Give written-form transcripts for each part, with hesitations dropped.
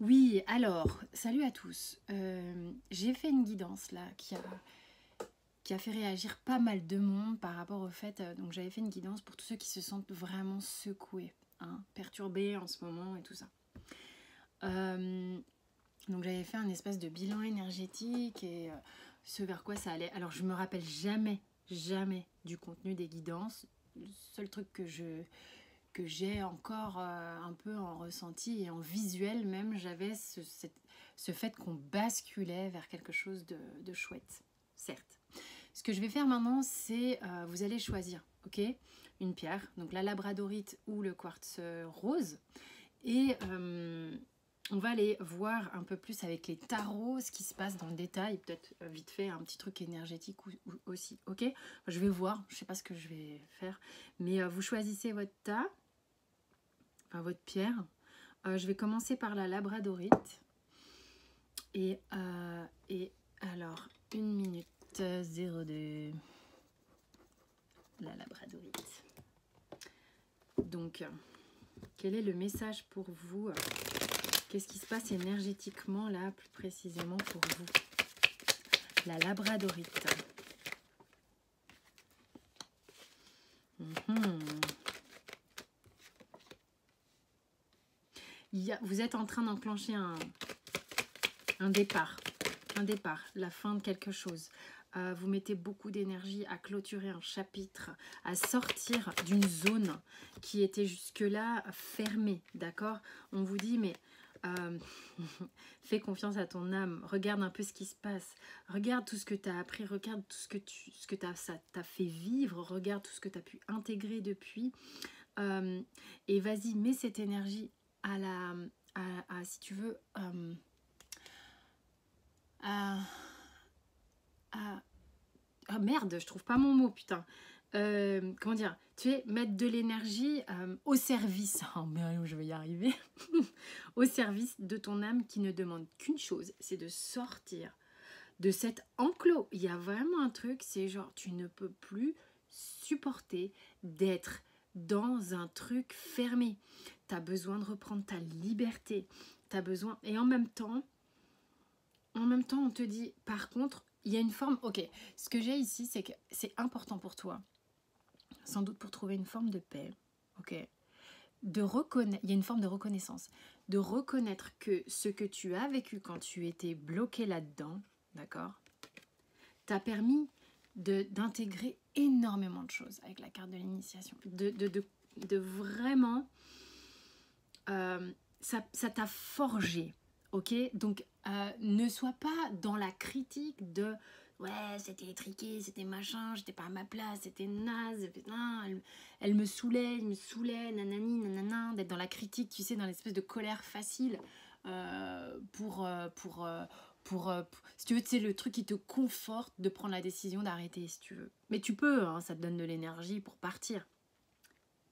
Oui, alors, salut à tous. J'ai fait une guidance là qui a fait réagir pas mal de monde par rapport au fait. Donc j'avais fait une guidance pour tous ceux qui se sentent vraiment secoués, hein, perturbés en ce moment et tout ça. Donc j'avais fait un espèce de bilan énergétique et ce vers quoi ça allait. Alors je me rappelle jamais du contenu des guidances. Le seul truc que j'ai encore un peu en ressenti et en visuel même, j'avais ce fait qu'on basculait vers quelque chose de chouette, certes. Ce que je vais faire maintenant, c'est vous allez choisir, ok, une pierre, donc la labradorite ou le quartz rose, et on va aller voir un peu plus avec les tarots ce qui se passe dans le détail, peut-être vite fait un petit truc énergétique aussi, ok. Je vais voir, je sais pas ce que je vais faire, mais vous choisissez votre tas, enfin votre pierre. Je vais commencer par la labradorite. Et alors, 1 minute 02. La labradorite. Donc, quel est le message pour vous? Qu'est-ce qui se passe énergétiquement là, plus précisément pour vous? La labradorite. Vous êtes en train d'enclencher un départ, la fin de quelque chose. Vous mettez beaucoup d'énergie à clôturer un chapitre, à sortir d'une zone qui était jusque-là fermée, d'accord? On vous dit, mais fais confiance à ton âme, regarde un peu ce qui se passe, regarde tout ce que tu as appris, regarde tout ce que ça t'a fait vivre, regarde tout ce que tu as pu intégrer depuis, et vas-y, mets cette énergie si tu veux, ah merde, je trouve pas mon mot, putain. Comment dire? Tu es mettre de l'énergie au service. Oh merde, je vais y arriver. Au service de ton âme qui ne demande qu'une chose, c'est de sortir de cet enclos. Il y a vraiment un truc, c'est genre tu ne peux plus supporter d'être dans un truc fermé. Tu as besoin de reprendre ta liberté. Tu as besoin... Et en même temps, on te dit, par contre, il y a une forme... Ok, ce que j'ai ici, c'est que c'est important pour toi, sans doute pour trouver une forme de paix, ok, de reconnaître, il y a une forme de reconnaissance, de reconnaître que ce que tu as vécu quand tu étais bloqué là-dedans, d'accord, t'a permis d'intégrer énormément de choses avec la carte de l'initiation, de vraiment... ça t'a forgé, ok? Donc, ne sois pas dans la critique de ouais, c'était étriqué, c'était machin, j'étais pas à ma place, c'était naze, elle me saoulait, nanani, nanana, d'être dans la critique, tu sais, dans l'espèce de colère facile si tu veux, c'est le truc qui te conforte de prendre la décision d'arrêter, si tu veux. Mais tu peux, hein, ça te donne de l'énergie pour partir.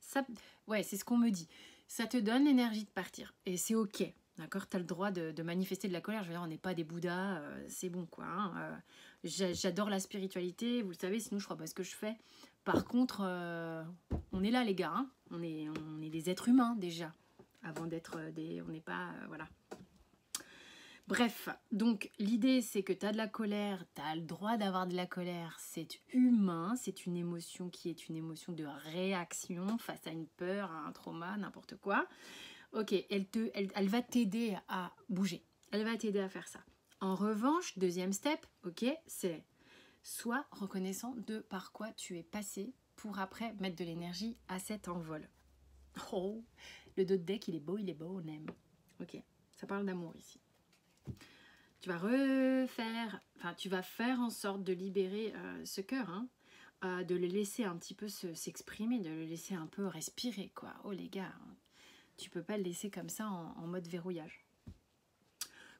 Ça, ouais, c'est ce qu'on me dit. Ça te donne l'énergie de partir. Et c'est ok, d'accord? Tu as le droit de manifester de la colère. Je veux dire, on n'est pas des bouddhas, c'est bon, quoi. Hein, j'adore la spiritualité, vous le savez, sinon je ne crois pas ce que je fais. Par contre, on est là, les gars. Hein, on est des êtres humains, déjà. Avant d'être des... On n'est pas... voilà. Bref, donc l'idée c'est que tu as de la colère, tu as le droit d'avoir de la colère, c'est humain, c'est une émotion qui est une émotion de réaction face à une peur, à un trauma, n'importe quoi. Ok, elle va t'aider à bouger, elle va t'aider à faire ça. En revanche, deuxième step, ok, c'est sois reconnaissant de par quoi tu es passé pour après mettre de l'énergie à cet envol. Oh, le dos de deck il est beau, on aime. Ok, ça parle d'amour ici. Tu vas tu vas faire en sorte de libérer ce cœur, hein, de le laisser un petit peu s'exprimer, de le laisser un peu respirer, quoi. Oh les gars, tu peux pas le laisser comme ça en mode verrouillage.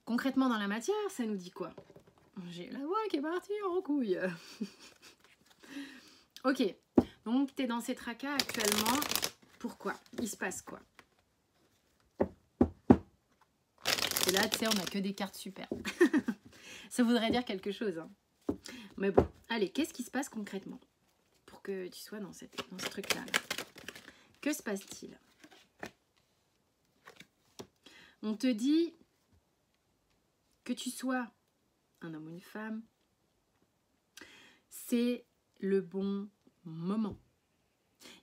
Concrètement dans la matière, ça nous dit quoi? J'ai la voix qui est partie en couille. Ok, donc tu es dans ces tracas actuellement. Pourquoi? Il se passe quoi? Et là, tu sais, on n'a que des cartes super. Ça voudrait dire quelque chose. Hein. Mais bon, allez, qu'est-ce qui se passe concrètement pour que tu sois dans ce truc-là? Que se passe-t-il? On te dit, que tu sois un homme ou une femme, c'est le bon moment.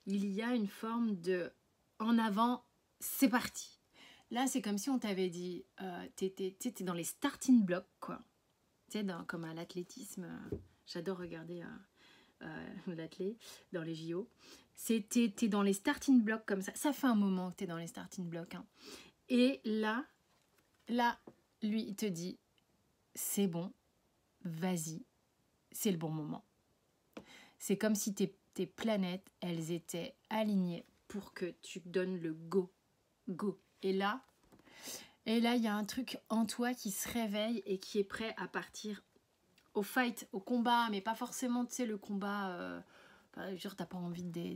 Il y a une forme de en avant, c'est parti. Là, c'est comme si on t'avait dit, t'es dans les starting blocks, quoi. Tu sais, comme à l'athlétisme, j'adore regarder l'athlé dans les JO. T'es dans les starting blocks comme ça. Ça fait un moment que t'es dans les starting blocks. Hein. Et là, lui, il te dit, c'est bon, vas-y, c'est le bon moment. C'est comme si tes planètes, elles étaient alignées pour que tu donnes le go. Et là, il y a un truc en toi qui se réveille et qui est prêt à partir au fight, au combat, mais pas forcément, tu sais, le combat... genre, t'as pas envie de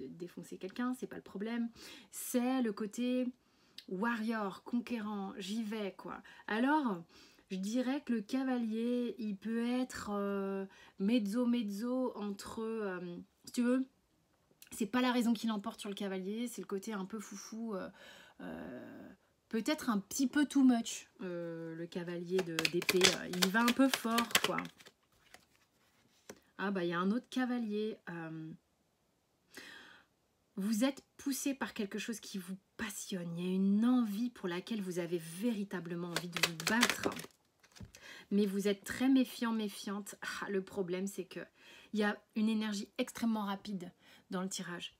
défoncer quelqu'un, c'est pas le problème. C'est le côté warrior, conquérant, j'y vais, quoi. Alors... Je dirais que le cavalier, il peut être mezzo entre... si tu veux, c'est pas la raison qui l'emporte sur le cavalier, c'est le côté un peu foufou, peut-être un petit peu too much, le cavalier d'épée. Il va un peu fort, quoi. Ah bah, il y a un autre cavalier. Vous êtes poussé par quelque chose qui vous passionne. Il y a une envie pour laquelle vous avez véritablement envie de vous battre. Mais vous êtes très méfiant, méfiante. Ah, le problème, c'est que il y a une énergie extrêmement rapide dans le tirage.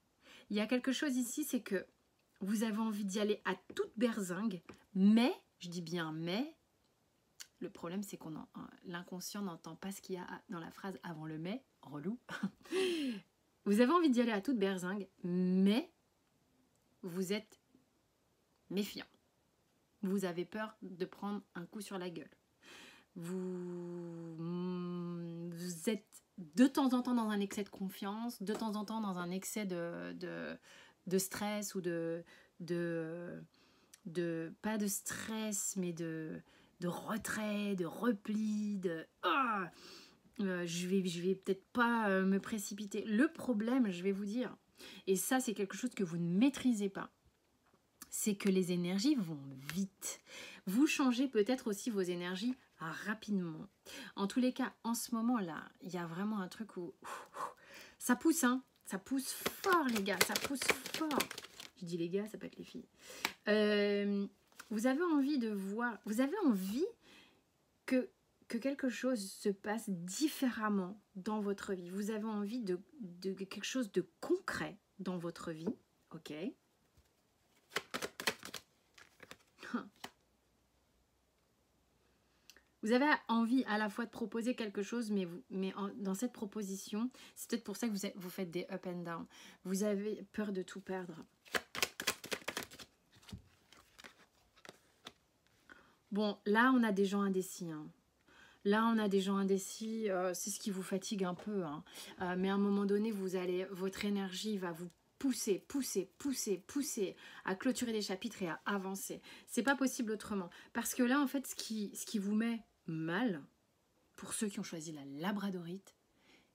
Il y a quelque chose ici, c'est que vous avez envie d'y aller à toute berzingue, mais, je dis bien mais, le problème, c'est qu'on l'inconscient n'entend pas ce qu'il y a dans la phrase avant le mais, relou. Vous avez envie d'y aller à toute berzingue, mais vous êtes méfiant. Vous avez peur de prendre un coup sur la gueule. Vous êtes de temps en temps dans un excès de confiance, de temps en temps dans un excès de stress ou pas de stress, mais de retrait, de repli, je vais peut-être pas me précipiter. Le problème, je vais vous dire, et ça c'est quelque chose que vous ne maîtrisez pas, c'est que les énergies vont vite. Vous changez peut-être aussi vos énergies rapidement. En tous les cas, en ce moment-là, il y a vraiment un truc où ça pousse, hein. Ça pousse fort, les gars, ça pousse fort. Je dis les gars, ça peut être les filles. Vous avez envie de voir, vous avez envie que quelque chose se passe différemment dans votre vie. Vous avez envie de quelque chose de concret dans votre vie, ok ? Vous avez envie à la fois de proposer quelque chose, dans cette proposition, c'est peut-être pour ça que vous faites des up and down. Vous avez peur de tout perdre. Bon, là, on a des gens indécis. Hein. Là, on a des gens indécis. C'est ce qui vous fatigue un peu. Hein. Mais à un moment donné, votre énergie va vous pousser à clôturer des chapitres et à avancer. C'est pas possible autrement. Parce que là, en fait, ce qui vous met mal, pour ceux qui ont choisi la labradorite,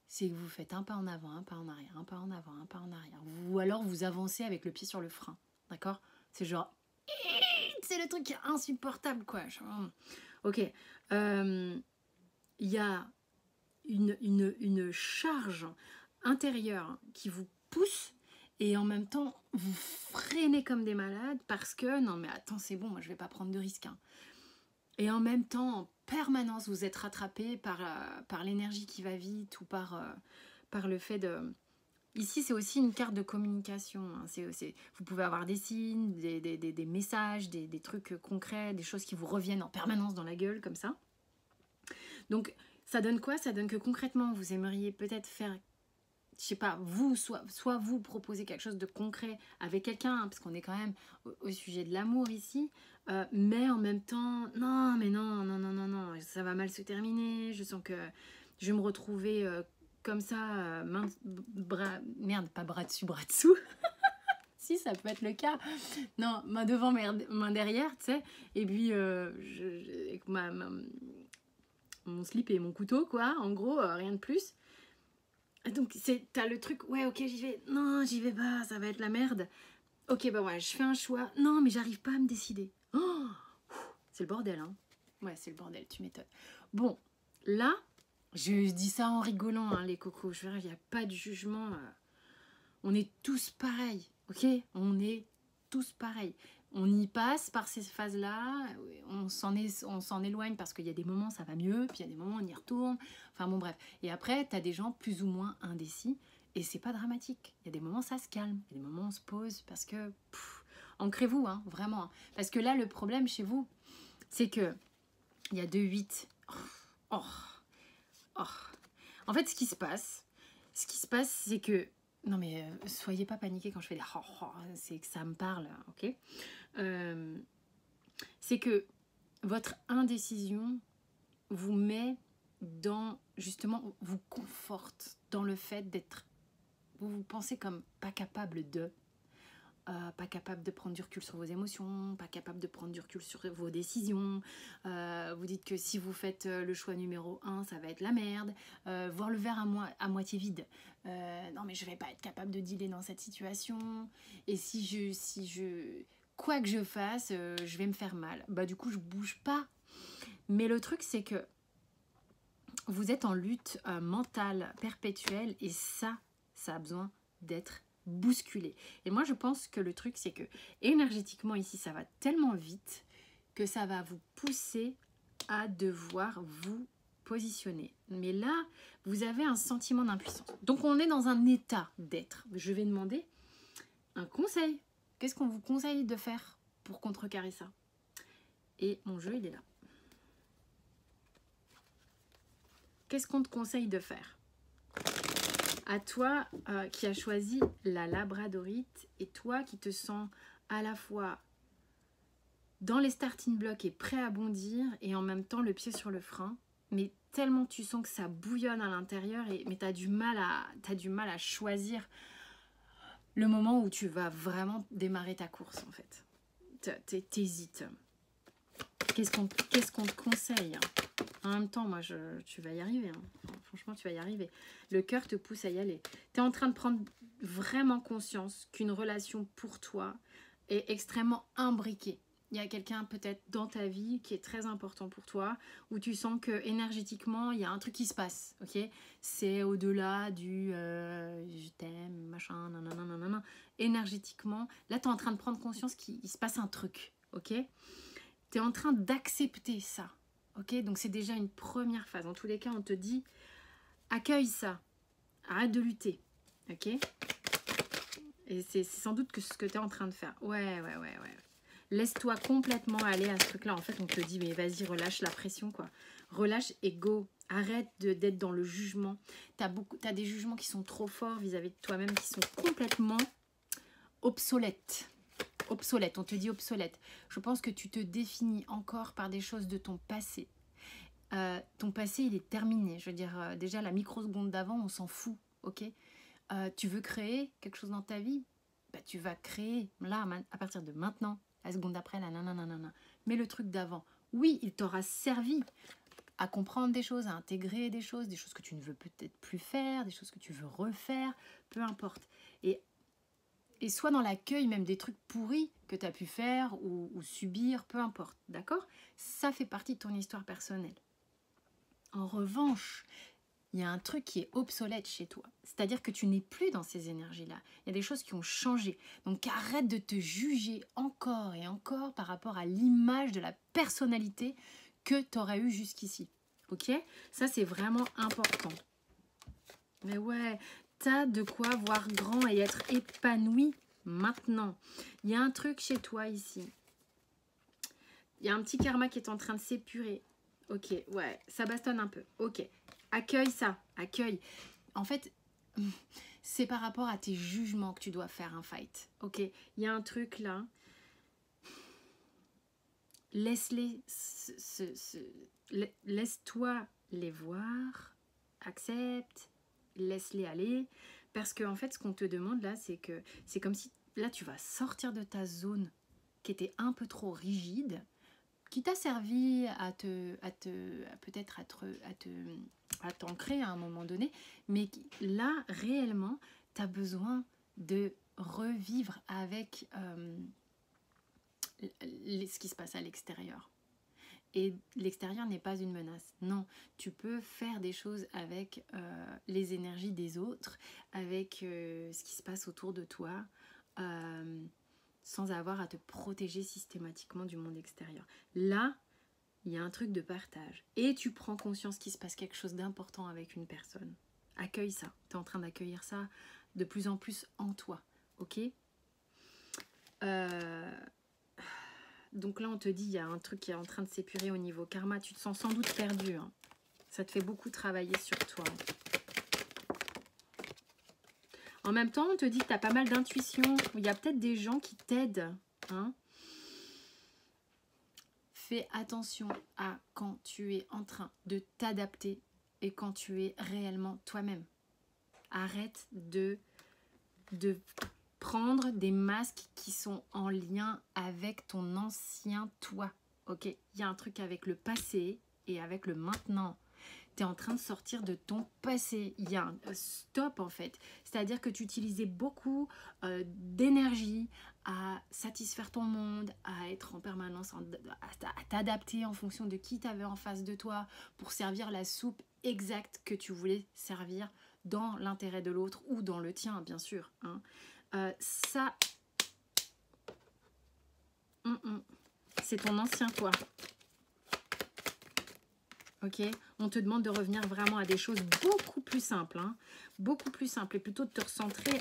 c'est que vous faites un pas en avant, un pas en arrière, un pas en avant, un pas en arrière. Ou alors vous avancez avec le pied sur le frein. D'accord ? C'est genre... C'est le truc insupportable, quoi. Ok. Il y a une charge intérieure qui vous pousse et en même temps, vous freinez comme des malades parce que, non mais attends, c'est bon, moi je vais pas prendre de risques. Hein. Et en même temps, en permanence, vous êtes rattrapé par l'énergie qui va vite ou par le fait de... Ici, c'est aussi une carte de communication. Hein. Vous pouvez avoir des signes, des messages, des trucs concrets, des choses qui vous reviennent en permanence dans la gueule, comme ça. Donc, ça donne quoi? Ça donne que concrètement, vous aimeriez peut-être faire, je sais pas, vous, soit vous proposer quelque chose de concret avec quelqu'un, hein, parce qu'on est quand même au sujet de l'amour ici, mais en même temps, non, ça va mal se terminer, je sens que je vais me retrouver... comme ça, merde, pas bras dessus, bras dessous. Si, ça peut être le cas. Non, main devant, main derrière, tu sais. Et puis, avec mon slip et mon couteau, quoi. En gros, rien de plus. Donc, t'as le truc, ouais, ok, j'y vais. Non, j'y vais pas, ça va être la merde. Ok, bah ouais, je fais un choix. Non, mais j'arrive pas à me décider. Oh, C'est le bordel, hein. Ouais, c'est le bordel, tu m'étonnes. Bon, là, je dis ça en rigolant, hein, les cocos. Je veux dire, il n'y a pas de jugement. On est tous pareils, ok? On est tous pareils. On y passe par ces phases-là, on s'en éloigne parce qu'il y a des moments ça va mieux, puis il y a des moments on y retourne. Enfin bon bref. Et après, tu as des gens plus ou moins indécis et c'est pas dramatique. Il y a des moments ça se calme, il y a des moments on se pose parce que ancrez-vous, hein, vraiment. Parce que là, le problème chez vous, c'est que il y a 2-8. Oh. En fait, ce qui se passe, c'est que non mais soyez pas paniqués quand je fais des c'est que ça me parle, ok? C'est que votre indécision vous met dans, justement, vous conforte dans le fait d'être, vous pensez comme pas capable de, pas capable de prendre du recul sur vos émotions, pas capable de prendre du recul sur vos décisions, vous dites que si vous faites le choix numéro 1, ça va être la merde, voir le verre à moitié vide, non mais je vais pas être capable de dealer dans cette situation, et si je quoi que je fasse, je vais me faire mal, bah du coup je bouge pas. Mais le truc c'est que vous êtes en lutte mentale perpétuelle, et ça a besoin d'être bousculé. Et moi je pense que le truc c'est que énergétiquement ici ça va tellement vite que ça va vous pousser à devoir vous positionner. Mais là vous avez un sentiment d'impuissance. Donc on est dans un état d'être. Je vais demander un conseil. Qu'est-ce qu'on vous conseille de faire pour contrecarrer ça? Et mon jeu il est là. Qu'est-ce qu'on te conseille de faire? À toi qui as choisi la labradorite, et toi qui te sens à la fois dans les starting blocks et prêt à bondir, et en même temps le pied sur le frein, mais tellement tu sens que ça bouillonne à l'intérieur, mais tu as du mal à choisir le moment où tu vas vraiment démarrer ta course en fait. T'hésites. Qu'est-ce qu'on te conseille? En même temps, moi, tu vas y arriver. Hein. Enfin, franchement, tu vas y arriver. Le cœur te pousse à y aller. Tu es en train de prendre vraiment conscience qu'une relation pour toi est extrêmement imbriquée. Il y a quelqu'un peut-être dans ta vie qui est très important pour toi, où tu sens que énergétiquement, il y a un truc qui se passe. Ok, c'est au-delà du je t'aime, machin, nanana, nanana. Énergétiquement, là, tu es en train de prendre conscience qu'il se passe un truc. Ok, tu es en train d'accepter ça. Ok, donc c'est déjà une première phase. En tous les cas, on te dit, accueille ça, arrête de lutter. Ok, et c'est sans doute que ce que tu es en train de faire. Ouais. Laisse-toi complètement aller à ce truc-là. En fait, on te dit, mais vas-y, relâche la pression, quoi. Relâche et go. Arrête d'être dans le jugement. T'as des jugements qui sont trop forts vis-à-vis de toi-même, qui sont complètement obsolètes. Obsolète, on te dit obsolète. Je pense que tu te définis encore par des choses de ton passé. Ton passé, il est terminé. Je veux dire, déjà, la microseconde d'avant, on s'en fout, ok? Tu veux créer quelque chose dans ta vie? Bah, tu vas créer, là, à partir de maintenant, la seconde d'après, là, nanana. Mais le truc d'avant, oui, il t'aura servi à comprendre des choses, à intégrer des choses que tu ne veux peut-être plus faire, des choses que tu veux refaire, peu importe. Et soit dans l'accueil même des trucs pourris que tu as pu faire ou subir, peu importe, d'accord? Ça fait partie de ton histoire personnelle. En revanche, il y a un truc qui est obsolète chez toi. C'est-à-dire que tu n'es plus dans ces énergies-là. Il y a des choses qui ont changé. Donc arrête de te juger encore et encore par rapport à l'image de la personnalité que tu aurais eue jusqu'ici. Ok? Ça, c'est vraiment important. Mais ouais, t'as de quoi voir grand et être épanoui maintenant. Il y a un truc chez toi ici. Il y a un petit karma qui est en train de s'épurer. Ok, ouais, ça bastonne un peu. Ok, accueille ça, accueille. En fait, c'est par rapport à tes jugements que tu dois faire un fight. Ok, il y a un truc là. Laisse-toi les voir, accepte, laisse-les aller. Parce que en fait, ce qu'on te demande là, c'est que c'est comme si là, tu vas sortir de ta zone qui était un peu trop rigide, qui t'a servi à peut-être à t'ancrer à un moment donné, mais là, réellement, tu as besoin de revivre avec ce qui se passe à l'extérieur. et l'extérieur n'est pas une menace. Non, tu peux faire des choses avec les énergies des autres, avec ce qui se passe autour de toi, sans avoir à te protéger systématiquement du monde extérieur. Là, il y a un truc de partage. Et tu prends conscience qu'il se passe quelque chose d'important avec une personne. Accueille ça. Tu es en train d'accueillir ça de plus en plus en toi. Ok ? Donc là, on te dit, il y a un truc qui est en train de s'épurer au niveau karma. Tu te sens sans doute perdu. Hein. Ça te fait beaucoup travailler sur toi. En même temps, on te dit que tu as pas mal d'intuition. Il y a peut-être des gens qui t'aident. Hein. Fais attention à quand tu es en train de t'adapter et quand tu es réellement toi-même. Arrête de prendre des masques qui sont en lien avec ton ancien toi. Ok, il y a un truc avec le passé et avec le maintenant. Tu es en train de sortir de ton passé. Il y a un stop en fait. C'est-à-dire que tu utilisais beaucoup d'énergie à satisfaire ton monde, à être en permanence, à t'adapter en fonction de qui tu avais en face de toi pour servir la soupe exacte que tu voulais servir dans l'intérêt de l'autre ou dans le tien, bien sûr. Hein. Ça, c'est ton ancien toi. Ok, on te demande de revenir vraiment à des choses beaucoup plus simples, hein, beaucoup plus simples, et plutôt de te recentrer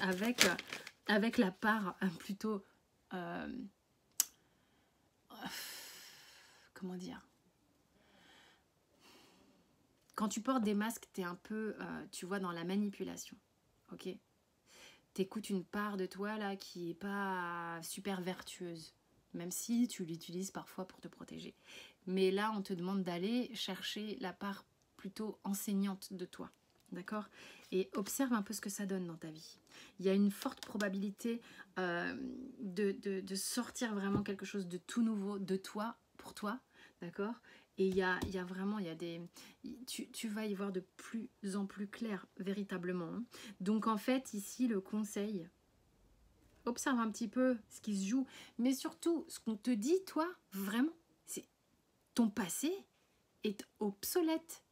avec la part plutôt, comment dire, quand tu portes des masques, tu es un peu, tu vois, dans la manipulation, ok, t'écoutes une part de toi là qui n'est pas super vertueuse, même si tu l'utilises parfois pour te protéger. Mais là, on te demande d'aller chercher la part plutôt enseignante de toi. D'accord? Et observe un peu ce que ça donne dans ta vie. Il y a une forte probabilité de sortir vraiment quelque chose de tout nouveau de toi, pour toi. D'accord? Et il y a vraiment, tu vas y voir de plus en plus clair, véritablement. Donc en fait, ici, le conseil, observe un petit peu ce qui se joue. Mais surtout, ce qu'on te dit, toi, vraiment, c'est ton passé est obsolète.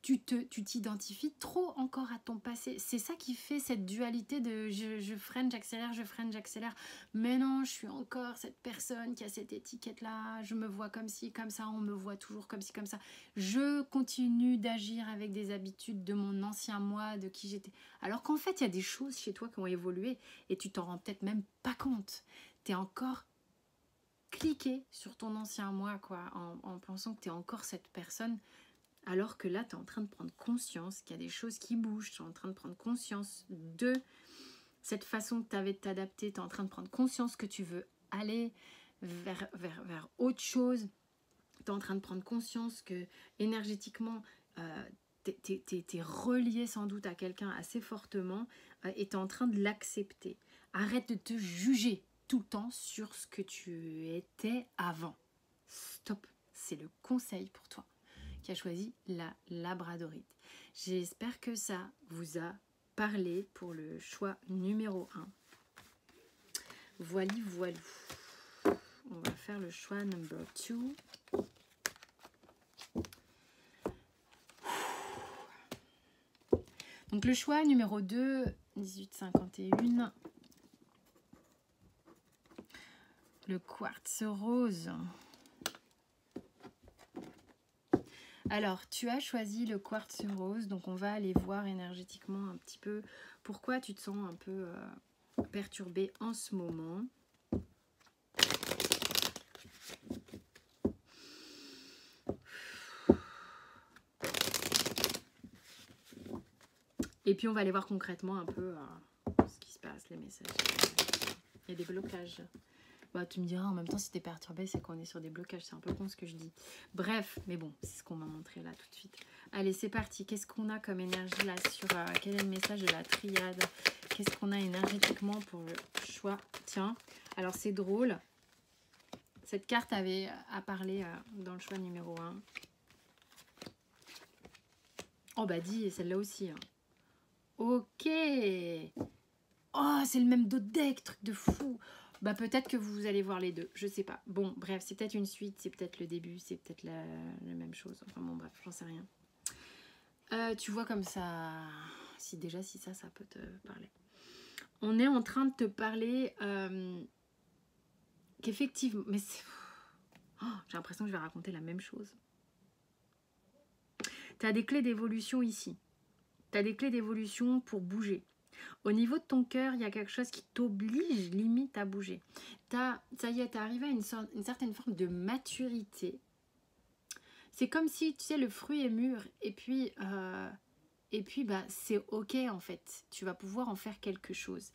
Tu t'identifies trop encore à ton passé. C'est ça qui fait cette dualité de je freine, j'accélère, je freine, j'accélère. Mais non, je suis encore cette personne qui a cette étiquette-là. Je me vois comme ci, comme ça. On me voit toujours comme ci, comme ça. Je continue d'agir avec des habitudes de mon ancien moi, de qui j'étais. Alors qu'en fait, il y a des choses chez toi qui ont évolué et tu t'en rends peut-être même pas compte. Tu es encore cliqué sur ton ancien moi, quoi, en pensant que tu es encore cette personne. Alors que là, tu es en train de prendre conscience qu'il y a des choses qui bougent. Tu es en train de prendre conscience de cette façon que tu avais de t'adapter. Tu es en train de prendre conscience que tu veux aller vers autre chose. Tu es en train de prendre conscience que énergétiquement, tu es relié sans doute à quelqu'un assez fortement et tu es en train de l'accepter. Arrête de te juger tout le temps sur ce que tu étais avant. Stop, c'est le conseil pour toi qui a choisi la labradorite. J'espère que ça vous a parlé pour le choix numéro 1. Voili, voilou. On va faire le choix number 2. Donc le choix numéro 2, 1851. Le quartz rose. Alors, tu as choisi le quartz rose, donc on va aller voir énergétiquement un petit peu pourquoi tu te sens un peu perturbé en ce moment. Et puis on va aller voir concrètement un peu ce qui se passe, les messages. Il y a des blocages. Bah, tu me diras en même temps si tu es perturbé, c'est qu'on est sur des blocages. C'est un peu con ce que je dis. Bref, mais bon, c'est ce qu'on m'a montré là tout de suite. Allez, c'est parti. Qu'est-ce qu'on a comme énergie là sur quel est le message de la triade? Qu'est-ce qu'on a énergétiquement pour le choix? Tiens, alors c'est drôle. Cette carte avait à parler dans le choix numéro 1. Oh bah dis, celle-là aussi. Hein. Ok. Oh, c'est le même dos de deck, truc de fou. Bah peut-être que vous allez voir les deux, je sais pas. Bon, bref, c'est peut-être une suite, c'est peut-être le début, c'est peut-être la même chose. Enfin bon, bref, j'en sais rien. Tu vois comme ça, si ça peut te parler. On est en train de te parler qu'effectivement, mais c'est... Oh, j'ai l'impression que je vais raconter la même chose. Tu as des clés d'évolution ici. Tu as des clés d'évolution pour bouger. Au niveau de ton cœur, il y a quelque chose qui t'oblige limite à bouger. Ça y est, tu es arrivé à une certaine forme de maturité. C'est comme si, tu sais, le fruit est mûr et puis bah, c'est ok en fait. Tu vas pouvoir en faire quelque chose.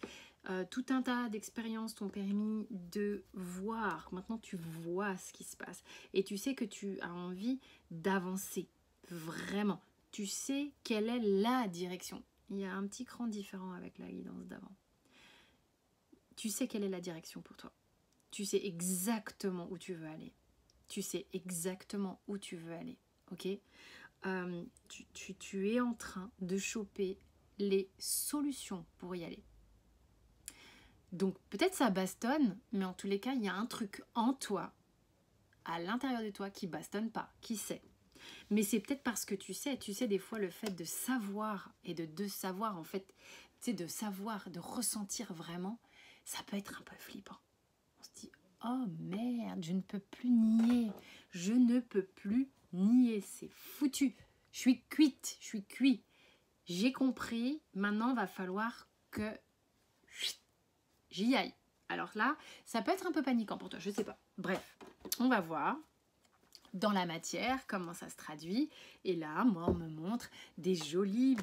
Tout un tas d'expériences t'ont permis de voir. Maintenant, tu vois ce qui se passe. Et tu sais que tu as envie d'avancer. Vraiment. Tu sais quelle est la direction. Il y a un petit cran différent avec la guidance d'avant. Tu sais quelle est la direction pour toi. Tu sais exactement où tu veux aller. Tu sais exactement où tu veux aller. Ok ? Tu es en train de choper les solutions pour y aller. Donc peut-être ça bastonne, mais en tous les cas, il y a un truc en toi, à l'intérieur de toi, qui bastonne pas, qui sait. Mais c'est peut-être parce que tu sais des fois le fait de savoir et de savoir en fait, tu sais, de savoir, de ressentir vraiment, ça peut être un peu flippant. On se dit, oh merde, je ne peux plus nier, c'est foutu, je suis cuite, je suis cuit. J'ai compris, maintenant va falloir que j'y aille. Alors là, ça peut être un peu paniquant pour toi, je sais pas. Bref, on va voir dans la matière comment ça se traduit. Et là, moi, on me montre des jolis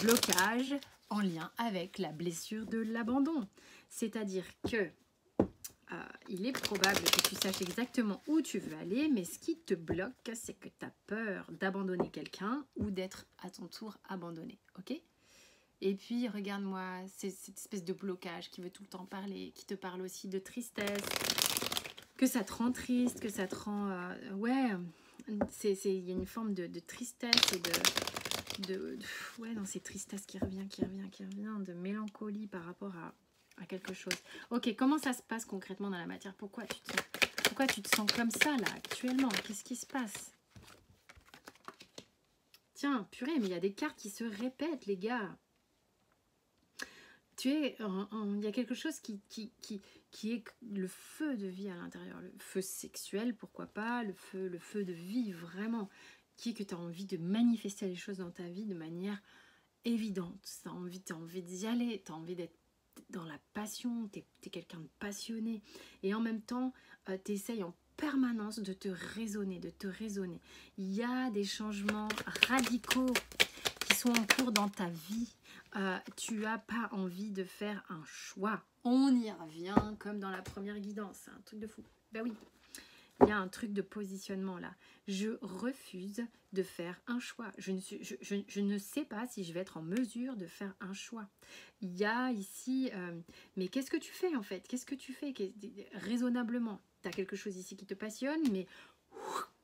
blocages en lien avec la blessure de l'abandon. C'est-à-dire que il est probable que tu saches exactement où tu veux aller, mais ce qui te bloque, c'est que tu as peur d'abandonner quelqu'un ou d'être à ton tour abandonné. Ok ? Et puis, regarde-moi, c'est cette espèce de blocage qui veut tout le temps parler, qui te parle aussi de tristesse, que ça te rend triste, que ça te rend... il y a une forme de tristesse et ouais, dans ces tristesses qui revient, de mélancolie par rapport à quelque chose. Ok, comment ça se passe concrètement dans la matière ? Pourquoi tu te sens comme ça, là, actuellement ? Qu'est-ce qui se passe ? Tiens, purée, mais il y a des cartes qui se répètent, les gars. Il y a quelque chose qui est le feu de vie à l'intérieur, le feu sexuel, pourquoi pas, le feu de vie vraiment, qui est que tu as envie de manifester les choses dans ta vie de manière évidente. Tu as envie d'y aller, tu as envie d'être dans la passion, tu es quelqu'un de passionné, et en même temps, tu essayes en permanence de te raisonner. Il y a des changements radicaux qui sont en cours dans ta vie. Tu n'as pas envie de faire un choix. On y revient comme dans la première guidance. C'est un truc de fou. Ben oui, il y a un truc de positionnement là. Je refuse de faire un choix. Je ne sais pas si je vais être en mesure de faire un choix. Il y a ici... mais qu'est-ce que tu fais en fait ? Qu'est-ce que tu fais raisonnablement ? Tu as quelque chose ici qui te passionne, mais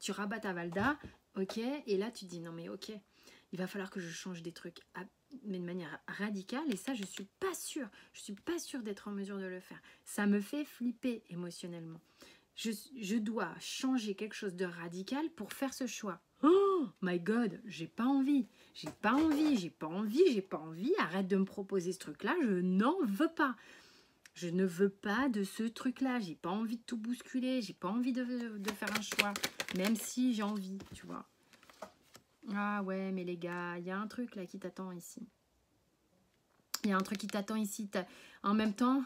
tu rabats ta valda, ok ? Et là tu te dis non mais ok, il va falloir que je change des trucs, mais de manière radicale, et ça je suis pas sûre d'être en mesure de le faire. Ça me fait flipper émotionnellement. Je dois changer quelque chose de radical pour faire ce choix. Oh my god, j'ai pas envie, arrête de me proposer ce truc là, je n'en veux pas. Je ne veux pas de ce truc-là. J'ai pas envie de tout bousculer. J'ai pas envie de faire un choix. Même si j'ai envie, tu vois. Ah ouais, mais les gars, il y a un truc là qui t'attend ici. En même temps,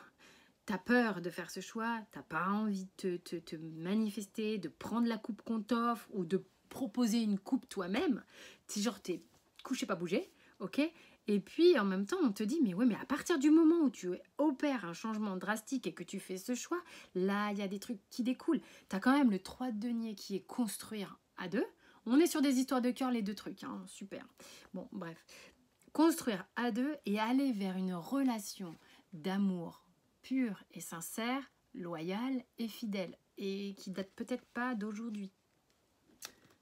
t'as peur de faire ce choix. T'as pas envie de te manifester, de prendre la coupe qu'on t'offre ou de proposer une coupe toi-même. C'est genre, t'es couché, pas bougé, ok ? Et puis, en même temps, on te dit, mais ouais, mais à partir du moment où tu opères un changement drastique et que tu fais ce choix, là, il y a des trucs qui découlent. Tu as quand même le 3 de denier qui est construire à deux. On est sur des histoires de cœur, les deux trucs, hein, super. Bon, bref. Construire à deux et aller vers une relation d'amour pure et sincère, loyale et fidèle. Et qui date peut-être pas d'aujourd'hui.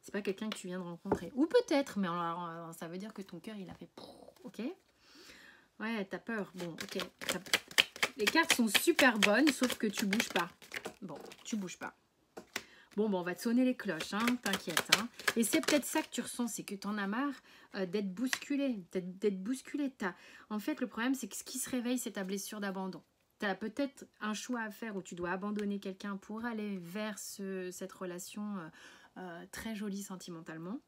C'est pas quelqu'un que tu viens de rencontrer. Ou peut-être, mais alors, ça veut dire que ton cœur, il a fait... Ok ? Ouais, t'as peur. Bon, ok. Les cartes sont super bonnes, sauf que tu bouges pas. Bon, tu bouges pas. Bon, on va te sonner les cloches, hein, t'inquiète. Hein. Et c'est peut-être ça que tu ressens, c'est que tu en as marre d'être bousculé. En fait, le problème, c'est que ce qui se réveille, c'est ta blessure d'abandon. Tu as peut-être un choix à faire où tu dois abandonner quelqu'un pour aller vers cette relation très jolie sentimentalement.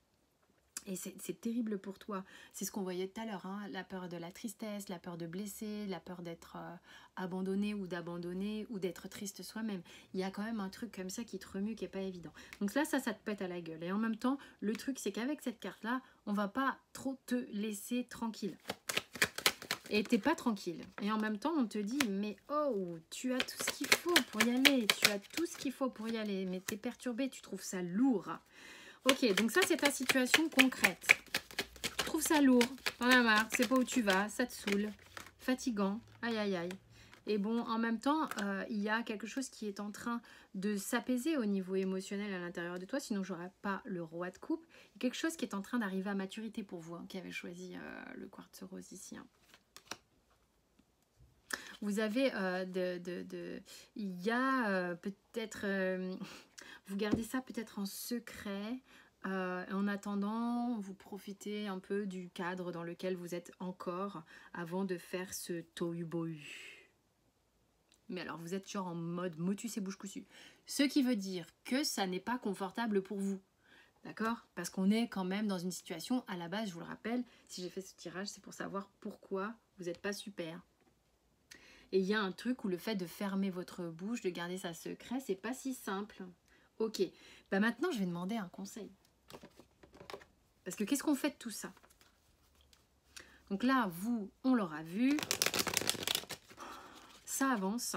Et c'est terrible pour toi. C'est ce qu'on voyait tout à l'heure, hein, la peur de la tristesse, la peur de blesser, la peur d'être abandonné ou d'abandonner ou d'être triste soi-même. Il y a quand même un truc comme ça qui te remue, qui n'est pas évident. Donc là, ça te pète à la gueule. Et en même temps, le truc, c'est qu'avec cette carte-là, on va pas trop te laisser tranquille. Et t'es pas tranquille. Et en même temps, on te dit, mais oh, tu as tout ce qu'il faut pour y aller. Tu as tout ce qu'il faut pour y aller. Mais t'es perturbé, tu trouves ça lourd. Ok, donc ça, c'est ta situation concrète. Tu trouves ça lourd, t'en as marre, tu sais pas où tu vas, ça te saoule, fatigant, aïe aïe aïe. Et bon, en même temps, il y a quelque chose qui est en train de s'apaiser au niveau émotionnel à l'intérieur de toi, sinon j'aurais pas le roi de coupe. Il y a quelque chose qui est en train d'arriver à maturité pour vous, hein, qui avez choisi le quartz rose ici. Hein. Vous avez il y a peut-être, vous gardez ça peut-être en secret. En attendant, vous profitez un peu du cadre dans lequel vous êtes encore avant de faire ce tohu-bohu. Mais alors, vous êtes genre en mode motus et bouche cousue. Ce qui veut dire que ça n'est pas confortable pour vous. D'accord? Parce qu'on est quand même dans une situation, à la base, je vous le rappelle, si j'ai fait ce tirage, c'est pour savoir pourquoi vous n'êtes pas super. Et il y a un truc où le fait de fermer votre bouche, de garder ça secret, c'est pas si simple. Ok, bah maintenant je vais demander un conseil. Parce que qu'est-ce qu'on fait de tout ça? Donc là, vous, on l'aura vu. Ça avance.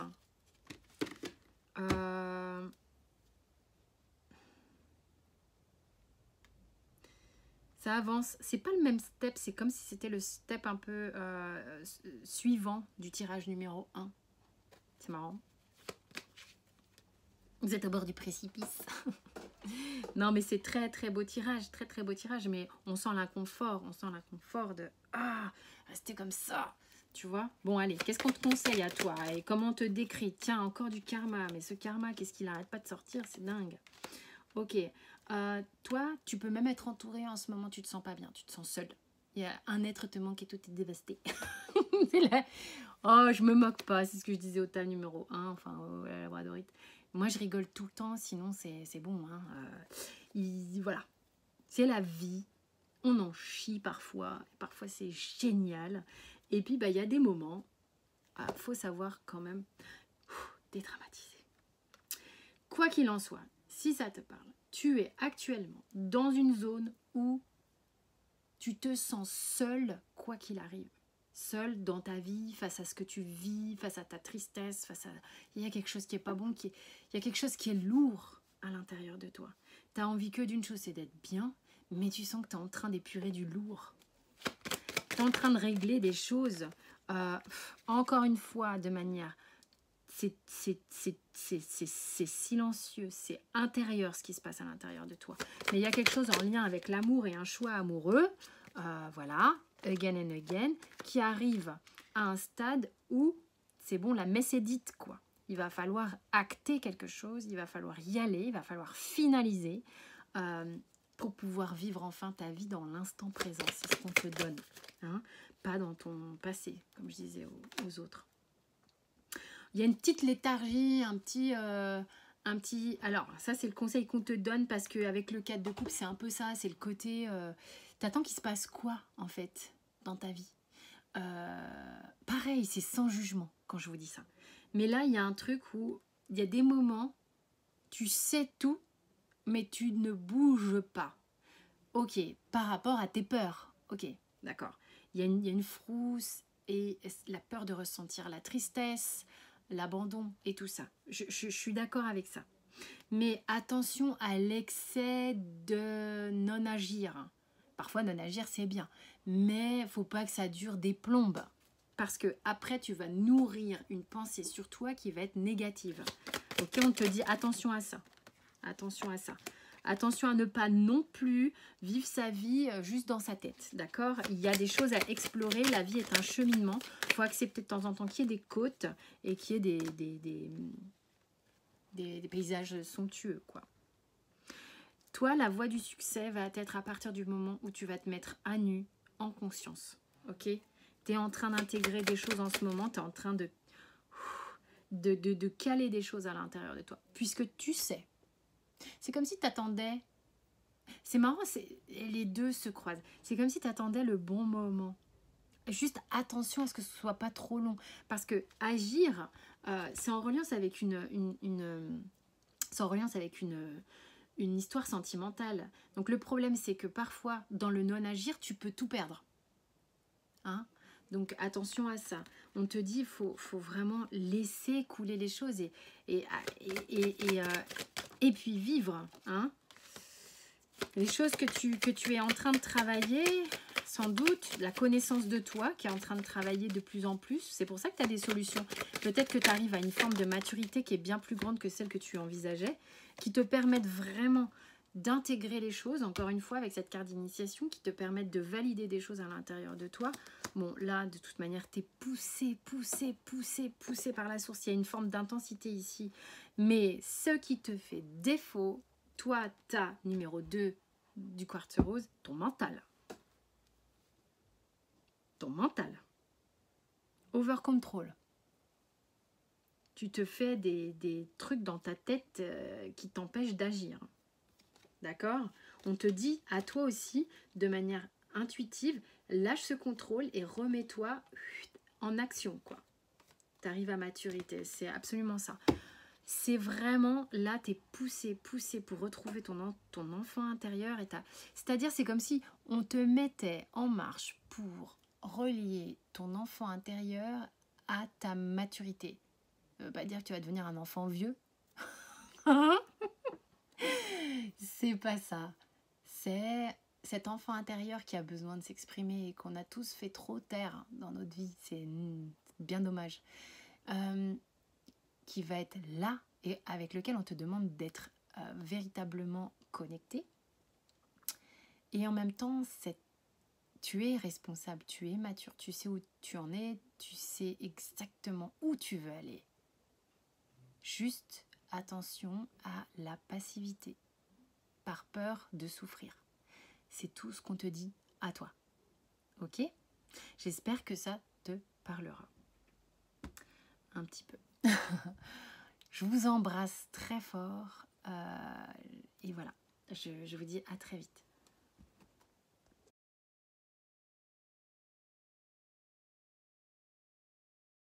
Ça avance. C'est pas le même step. C'est comme si c'était le step un peu suivant du tirage numéro 1. C'est marrant. Vous êtes au bord du précipice. Non, mais c'est très très beau tirage, très très beau tirage, mais on sent l'inconfort de rester comme ça, tu vois. Bon, allez, qu'est-ce qu'on te conseille à toi et comment on te décrit? Tiens, encore du karma, mais ce karma, qu'est-ce qu'il arrête pas de sortir? C'est dingue. Ok, toi, tu peux même être entouré en ce moment, tu te sens pas bien, tu te sens seul. Il y a un être te manque et tout est dévasté. Là. Oh, je me moque pas, c'est ce que je disais au tas numéro 1, enfin, au labradorite. Moi, je rigole tout le temps, sinon c'est bon. Hein. Voilà, c'est la vie. On en chie parfois. Parfois, c'est génial. Et puis, il y a des moments, faut savoir quand même dédramatiser. Quoi qu'il en soit, si ça te parle, tu es actuellement dans une zone où tu te sens seul, quoi qu'il arrive. Seul dans ta vie, face à ce que tu vis, face à ta tristesse, il y a quelque chose qui est pas bon, il y a quelque chose qui est lourd à l'intérieur de toi. Tu as envie que d'une chose, c'est d'être bien, mais tu sens que tu es en train d'épurer du lourd. Tu es en train de régler des choses, encore une fois, de manière... C'est silencieux, c'est intérieur ce qui se passe à l'intérieur de toi. Mais il y a quelque chose en lien avec l'amour et un choix amoureux, voilà, again and again, qui arrive à un stade où c'est bon, la messe est dite, quoi. Il va falloir acter quelque chose, il va falloir y aller, il va falloir finaliser pour pouvoir vivre enfin ta vie dans l'instant présent. C'est ce qu'on te donne, hein, pas dans ton passé, comme je disais aux autres. Il y a une petite léthargie, un petit... Alors, ça, c'est le conseil qu'on te donne parce qu'avec le 4 de coupe, c'est un peu ça. C'est le côté... T'attends qu'il se passe quoi, en fait, dans ta vie? Pareil, c'est sans jugement quand je vous dis ça. Mais là, il y a un truc où il y a des moments, tu sais tout, mais tu ne bouges pas. Ok, par rapport à tes peurs. Ok, d'accord. Il y a une frousse et la peur de ressentir la tristesse, l'abandon et tout ça. Je suis d'accord avec ça. Mais attention à l'excès de non-agir. Parfois, non-agir, c'est bien. Mais il ne faut pas que ça dure des plombes. Parce que après, tu vas nourrir une pensée sur toi qui va être négative. Ok, on te dit attention à ça. Attention à ça. Attention à ne pas non plus vivre sa vie juste dans sa tête, d'accord? Il y a des choses à explorer, la vie est un cheminement. Il faut accepter de temps en temps qu'il y ait des côtes et qu'il y ait des paysages somptueux, quoi. Toi, la voie du succès va être à partir du moment où tu vas te mettre à nu, en conscience, ok? Tu es en train d'intégrer des choses en ce moment, tu es en train de caler des choses à l'intérieur de toi, puisque tu sais. C'est comme si tu attendais, c'est marrant, les deux se croisent, c'est comme si tu attendais le bon moment. Juste attention à ce que ce soit pas trop long, parce que agir, c'est en reliance avec c'est en reliance avec une histoire sentimentale. Donc le problème, c'est que parfois, dans le non-agir, tu peux tout perdre. Hein? Donc attention à ça. On te dit, il faut vraiment laisser couler les choses et puis vivre. Hein? Les choses que tu es en train de travailler, sans doute, la connaissance de toi qui est en train de travailler de plus en plus, c'est pour ça que tu as des solutions. Peut-être que tu arrives à une forme de maturité qui est bien plus grande que celle que tu envisageais, qui te permettent vraiment d'intégrer les choses, encore une fois, avec cette carte d'initiation, qui te permettent de valider des choses à l'intérieur de toi. Bon, là, de toute manière, tu es poussé par la source. Il y a une forme d'intensité ici. Mais ce qui te fait défaut, toi, t'as numéro 2 du quartz rose, ton mental. Ton mental. Over control. Tu te fais des trucs dans ta tête qui t'empêchent d'agir. D'accord? On te dit à toi aussi, de manière intuitive, lâche ce contrôle et remets-toi en action, quoi. Tu arrives à maturité, c'est absolument ça. C'est vraiment, là, tu es poussé pour retrouver ton enfant intérieur. C'est-à-dire, c'est comme si on te mettait en marche pour relier ton enfant intérieur à ta maturité. Ça veut pas dire que tu vas devenir un enfant vieux. C'est pas ça. C'est cet enfant intérieur qui a besoin de s'exprimer et qu'on a tous fait trop taire dans notre vie. C'est bien dommage. Qui va être là et avec lequel on te demande d'être véritablement connecté. Et en même temps, tu es responsable, tu es mature, tu sais où tu en es, tu sais exactement où tu veux aller. Juste attention à la passivité, par peur de souffrir. C'est tout ce qu'on te dit à toi. Ok? J'espère que ça te parlera. Un petit peu. Je vous embrasse très fort et voilà, je vous dis à très vite.